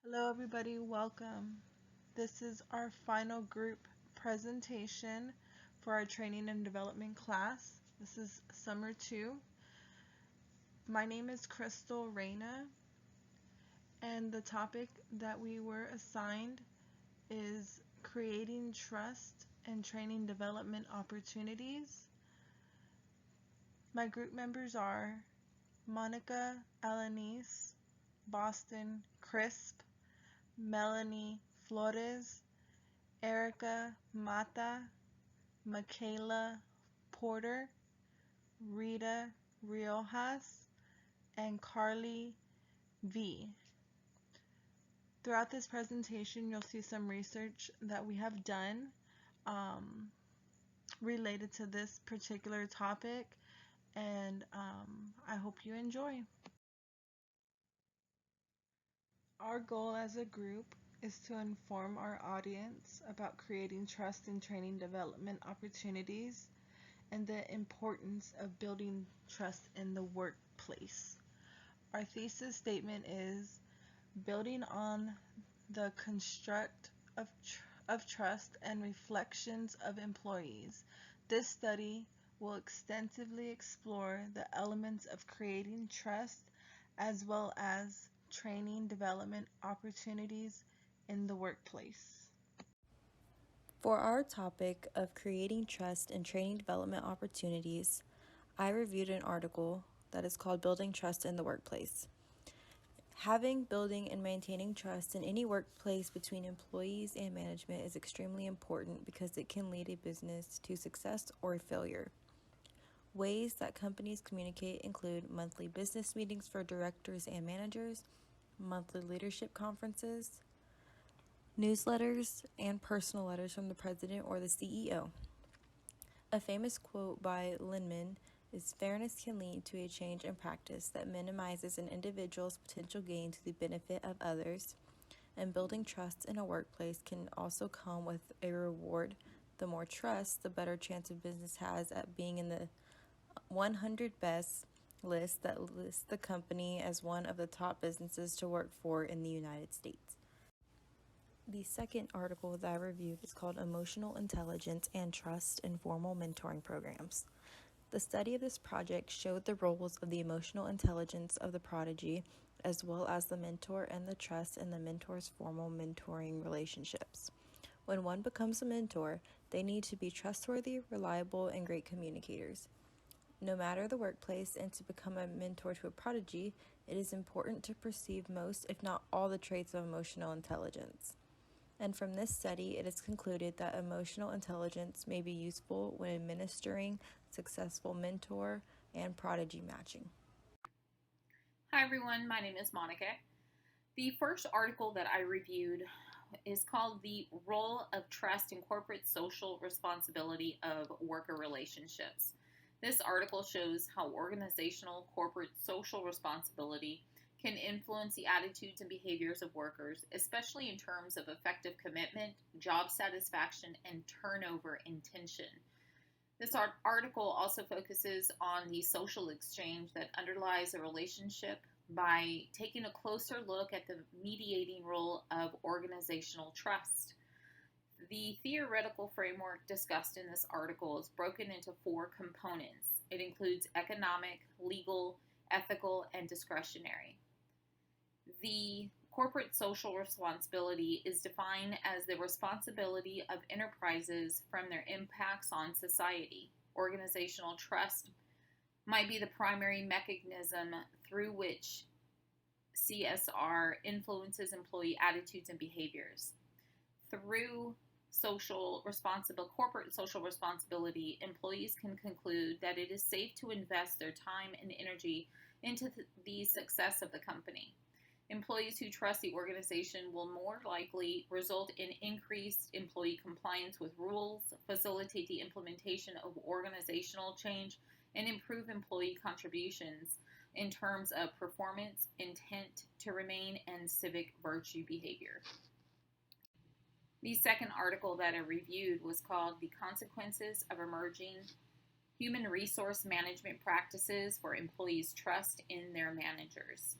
Hello everybody, welcome. This is our final group presentation for our training and development class. This is summer 2. My name is Crystal Reyna, and the topic that we were assigned is creating trust and training development opportunities. My group members are Monica Alanis, Boston Crisp, Melanie Flores, Erica Mata, Michaela Porter, Rita Riojas, and Carly V. Throughout this presentation, you'll see some research that we have done related to this particular topic, and I hope you enjoy. Our goal as a group is to inform our audience about creating trust and training development opportunities and the importance of building trust in the workplace. Our thesis statement is building on the construct of trust and reflections of employees. This study will extensively explore the elements of creating trust as well as training development opportunities in the workplace. For our topic of creating trust and training development opportunities, I reviewed an article that is called Building Trust in the Workplace. Having, building, and maintaining trust in any workplace between employees and management is extremely important because it can lead a business to success or failure. Ways that companies communicate include monthly business meetings for directors and managers, monthly leadership conferences, newsletters, and personal letters from the president or the CEO. A famous quote by Lindemann is fairness can lead to a change in practice that minimizes an individual's potential gain to the benefit of others, and building trust in a workplace can also come with a reward. The more trust, the better chance a business has at being in the 100 best list that lists the company as one of the top businesses to work for in the United States. The second article that I reviewed is called Emotional Intelligence and Trust in Formal Mentoring Programs. The study of this project showed the roles of the emotional intelligence of the prodigy, as well as the mentor and the trust in the mentor's formal mentoring relationships. When one becomes a mentor, they need to be trustworthy, reliable, and great communicators. No matter the workplace, and to become a mentor to a prodigy, it is important to perceive most, if not all, the traits of emotional intelligence. And from this study, it is concluded that emotional intelligence may be useful when administering successful mentor and prodigy matching. Hi everyone, my name is Monica. The first article that I reviewed is called The Role of Trust in Corporate Social Responsibility of Worker Relationships. This article shows how organizational corporate social responsibility can influence the attitudes and behaviors of workers, especially in terms of effective commitment, job satisfaction, and turnover intention. This article also focuses on the social exchange that underlies a relationship by taking a closer look at the mediating role of organizational trust. The theoretical framework discussed in this article is broken into 4 components. It includes economic, legal, ethical, and discretionary. The corporate social responsibility is defined as the responsibility of enterprises from their impacts on society. Organizational trust might be the primary mechanism through which CSR influences employee attitudes and behaviors. Through corporate social responsibility, employees can conclude that it is safe to invest their time and energy into the success of the company. Employees who trust the organization will more likely result in increased employee compliance with rules, facilitate the implementation of organizational change, and improve employee contributions in terms of performance, intent to remain, and civic virtue behavior. The second article that I reviewed was called The Consequences of Emerging Human Resource Management Practices for Employees' Trust in Their Managers.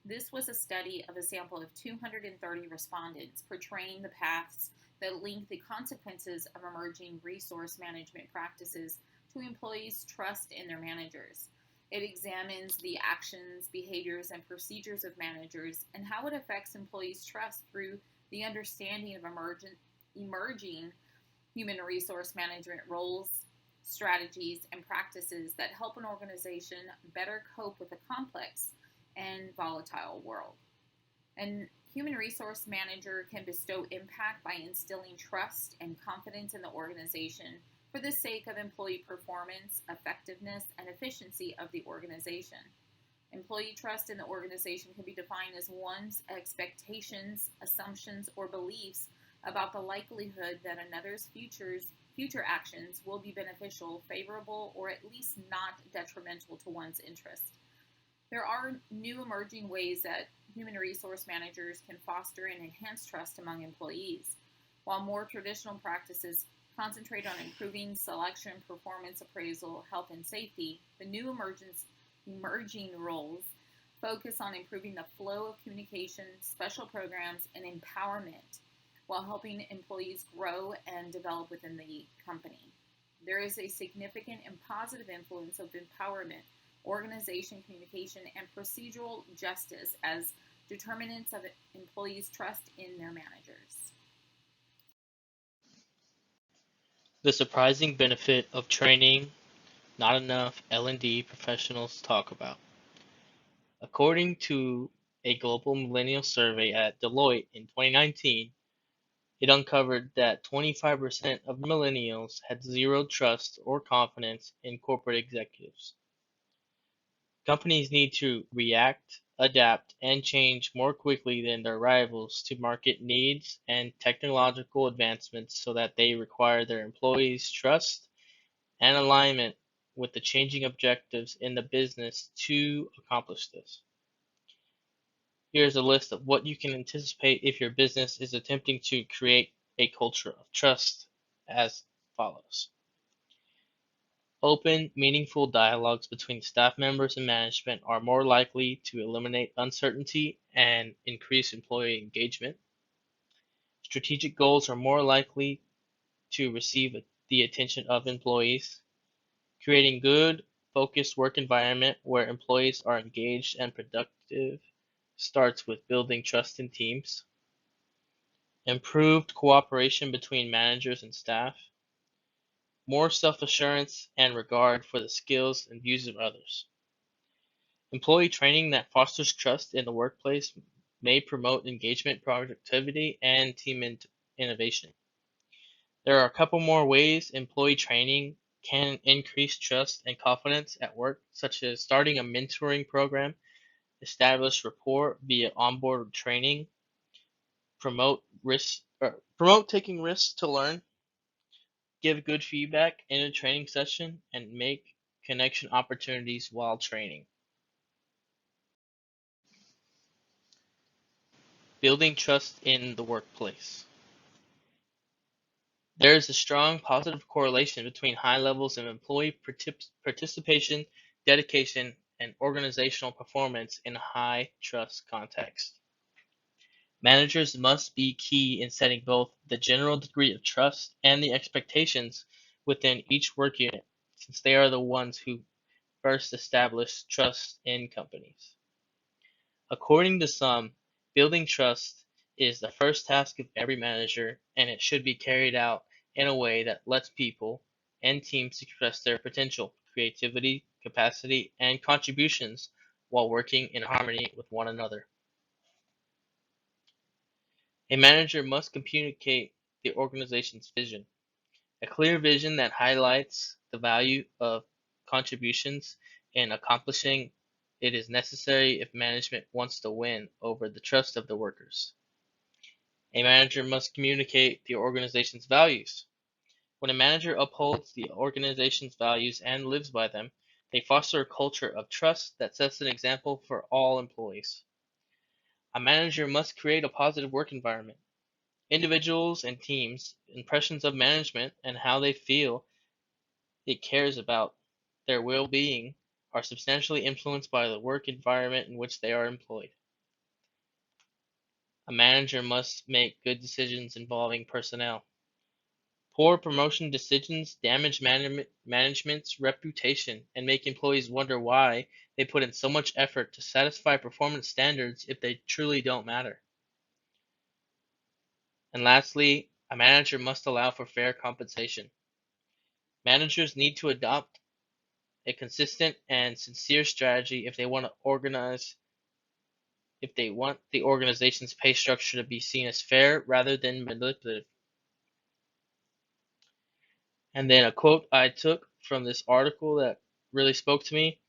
This was a study of a sample of 230 respondents portraying the paths that link the consequences of emerging resource management practices to employees' trust in their managers. It examines the actions, behaviors, and procedures of managers and how it affects employees' trust through the understanding of emerging human resource management roles, strategies, and practices that help an organization better cope with a complex and volatile world. And human resource manager can bestow impact by instilling trust and confidence in the organization for the sake of employee performance, effectiveness, and efficiency of the organization. Employee trust in the organization can be defined as one's expectations, assumptions, or beliefs about the likelihood that another's future actions will be beneficial, favorable, or at least not detrimental to one's interest. There are new emerging ways that human resource managers can foster and enhance trust among employees. While more traditional practices concentrate on improving selection, performance appraisal, health, and safety, the new emerging roles focus on improving the flow of communication, special programs, and empowerment while helping employees grow and develop within the company. There is a significant and positive influence of empowerment, organization communication, and procedural justice as determinants of employees' trust in their managers. The surprising benefit of training not enough L&D professionals talk about. According to a global millennial survey at Deloitte in 2019, it uncovered that 25% of millennials had zero trust or confidence in corporate executives. Companies need to react, adapt, and change more quickly than their rivals to market needs and technological advancements so that they require their employees' trust and alignment with the changing objectives in the business to accomplish this. Here's a list of what you can anticipate if your business is attempting to create a culture of trust as follows. Open, meaningful dialogues between staff members and management are more likely to eliminate uncertainty and increase employee engagement. Strategic goals are more likely to receive the attention of employees. Creating good, focused work environment where employees are engaged and productive starts with building trust in teams. Improved cooperation between managers and staff. More self-assurance and regard for the skills and views of others. Employee training that fosters trust in the workplace may promote engagement, productivity, and team innovation. There are a couple more ways employee training can increase trust and confidence at work, such as starting a mentoring program, establish rapport via onboard training, promote taking risks to learn, give good feedback in a training session, and make connection opportunities while training. Building trust in the workplace. There is a strong positive correlation between high levels of employee participation, dedication, and organizational performance in a high trust context. Managers must be key in setting both the general degree of trust and the expectations within each work unit, since they are the ones who first establish trust in companies. According to some, building trust is the first task of every manager, and it should be carried out in a way that lets people and teams express their potential, creativity, capacity, and contributions while working in harmony with one another. A manager must communicate the organization's vision. A clear vision that highlights the value of contributions in accomplishing it is necessary if management wants to win over the trust of the workers. A manager must communicate the organization's values. When a manager upholds the organization's values and lives by them, they foster a culture of trust that sets an example for all employees. A manager must create a positive work environment. Individuals and teams' impressions of management and how they feel it cares about their well-being are substantially influenced by the work environment in which they are employed. A manager must make good decisions involving personnel. Poor promotion decisions damage management's reputation and make employees wonder why they put in so much effort to satisfy performance standards if they truly don't matter. And lastly, a manager must allow for fair compensation. Managers need to adopt a consistent and sincere strategy if they want the organization's pay structure to be seen as fair rather than manipulative. And then a quote I took from this article that really spoke to me: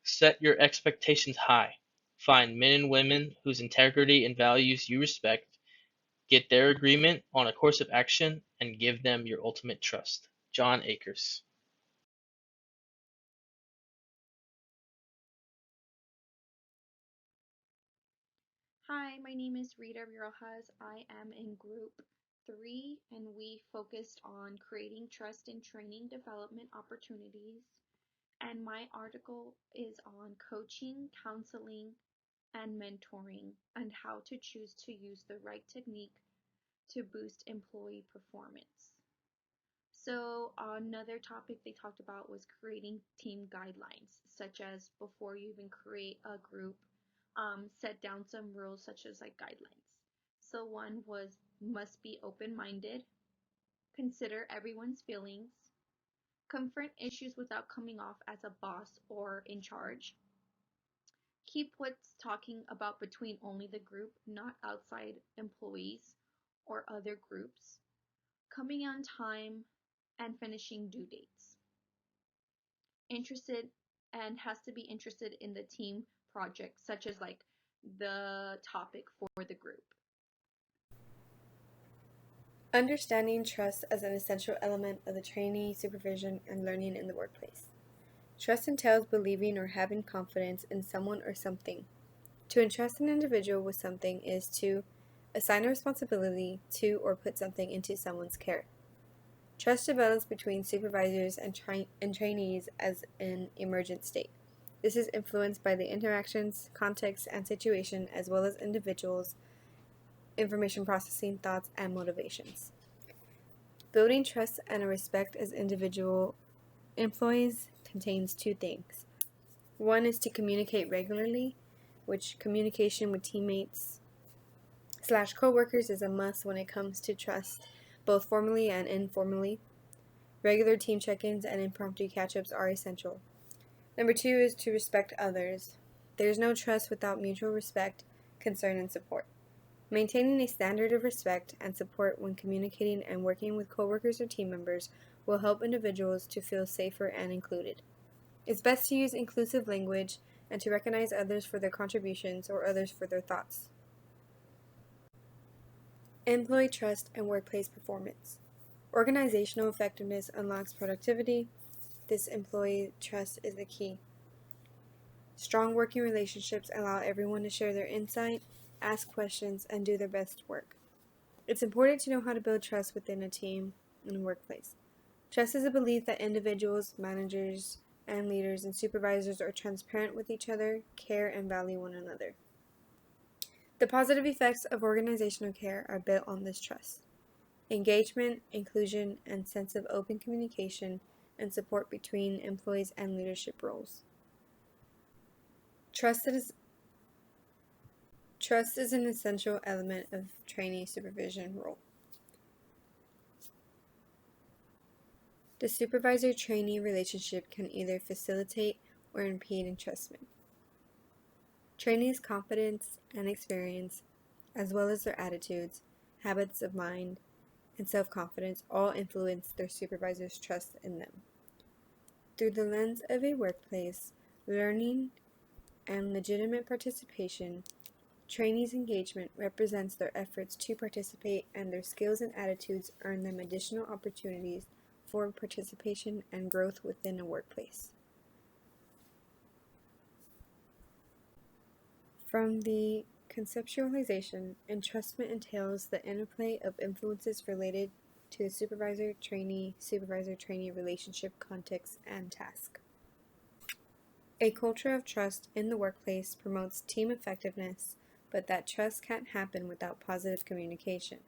set your expectations high. Find men and women whose integrity and values you respect, get their agreement on a course of action, and give them your ultimate trust. John Akers. Hi, my name is Rita Rojas. I am in group 3 and we focused on creating trust in training development opportunities. And my article is on coaching, counseling, and mentoring and how to choose to use the right technique to boost employee performance. So another topic they talked about was creating team guidelines, such as before you even create a group, set down some rules such as like guidelines. So one was must be open-minded, consider everyone's feelings, confront issues without coming off as a boss or in charge, keep what's talking about between only the group, not outside employees or other groups, coming on time, and finishing due dates. Interested and has to be interested in the team project, such as like the topic for the group. Understanding trust as an essential element of the trainee supervision and learning in the workplace. Trust entails believing or having confidence in someone or something. To entrust an individual with something is to assign a responsibility to or put something into someone's care. Trust develops between supervisors and trainees as an emergent state. This is influenced by the interactions, context, and situation, as well as individuals' information processing, thoughts, and motivations. Building trust and a respect as individual employees contains two things. One is to communicate regularly, which communication with teammates / coworkers is a must when it comes to trust, both formally and informally. Regular team check-ins and impromptu catch-ups are essential. Number 2 is to respect others. There is no trust without mutual respect, concern, and support. Maintaining a standard of respect and support when communicating and working with coworkers or team members will help individuals to feel safer and included. It's best to use inclusive language and to recognize others for their contributions or others for their thoughts. Employee trust and workplace performance. Organizational effectiveness unlocks productivity. This employee trust is the key. Strong working relationships allow everyone to share their insight, ask questions, and do their best work. It's important to know how to build trust within a team and a workplace. Trust is a belief that individuals, managers, and leaders and supervisors are transparent with each other, care, and value one another. The positive effects of organizational care are built on this trust. Engagement, inclusion, and sense of open communication and support between employees and leadership roles. Trust is an essential element of trainee supervision role. The supervisor-trainee relationship can either facilitate or impede entrustment. Trainees' competence and experience, as well as their attitudes, habits of mind, and self-confidence all influence their supervisor's trust in them. Through the lens of a workplace, learning, and legitimate participation, trainees' engagement represents their efforts to participate, and their skills and attitudes earn them additional opportunities for participation and growth within a workplace. From the conceptualization, entrustment entails the interplay of influences related to the supervisor-trainee relationship, context, and task. A culture of trust in the workplace promotes team effectiveness, but that trust can't happen without positive communication.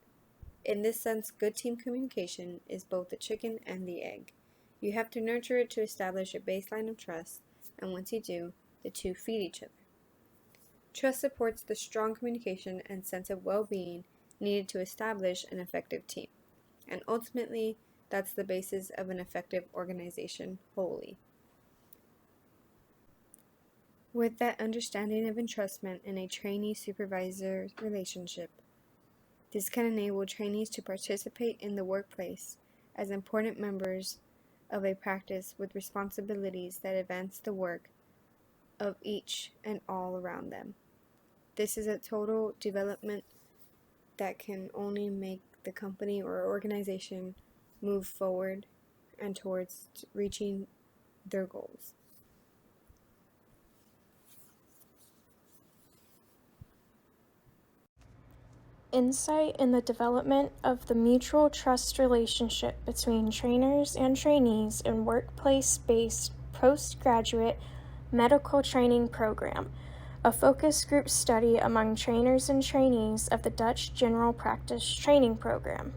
In this sense, good team communication is both the chicken and the egg. You have to nurture it to establish a baseline of trust, and once you do, the two feed each other. Trust supports the strong communication and sense of well-being needed to establish an effective team, and ultimately, that's the basis of an effective organization wholly. With that understanding of entrustment in a trainee-supervisor relationship, this can enable trainees to participate in the workplace as important members of a practice with responsibilities that advance the work of each and all around them. This is a total development that can only make the company or organization move forward and towards reaching their goals. Insight in the development of the mutual trust relationship between trainers and trainees in workplace-based postgraduate medical training program, a focus group study among trainers and trainees of the Dutch General Practice Training Program.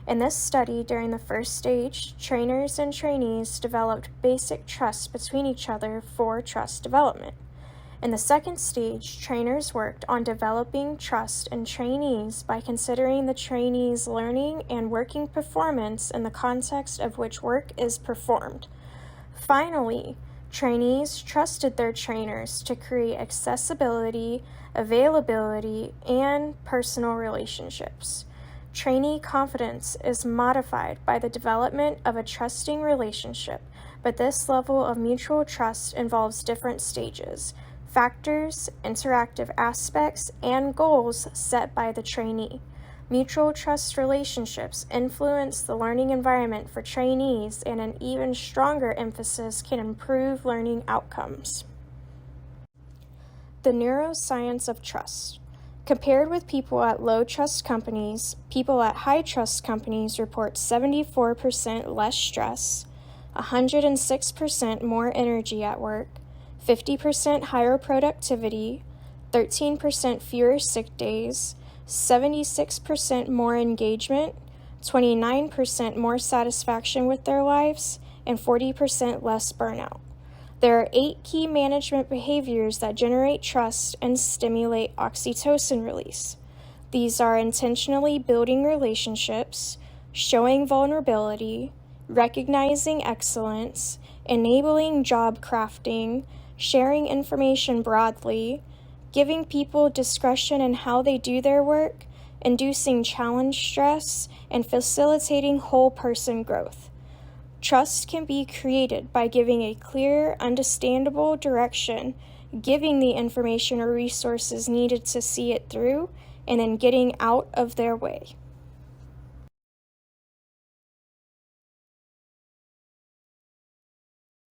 In this study, during the first stage, trainers and trainees developed basic trust between each other for trust development. In the second stage, trainers worked on developing trust in trainees by considering the trainees' learning and working performance in the context of which work is performed. Finally, trainees trusted their trainers to create accessibility, availability, and personal relationships. Trainee confidence is modified by the development of a trusting relationship, but this level of mutual trust involves different stages, factors, interactive aspects, and goals set by the trainee. Mutual trust relationships influence the learning environment for trainees, and an even stronger emphasis can improve learning outcomes. The neuroscience of trust. Compared with people at low trust companies, people at high trust companies report 74% less stress, 106% more energy at work, 50% higher productivity, 13% fewer sick days, 76% more engagement, 29% more satisfaction with their lives, and 40% less burnout. There are 8 key management behaviors that generate trust and stimulate oxytocin release. These are intentionally building relationships, showing vulnerability, recognizing excellence, enabling job crafting, sharing information broadly, giving people discretion in how they do their work, inducing challenge stress, and facilitating whole person growth. Trust can be created by giving a clear, understandable direction, giving the information or resources needed to see it through, and then getting out of their way.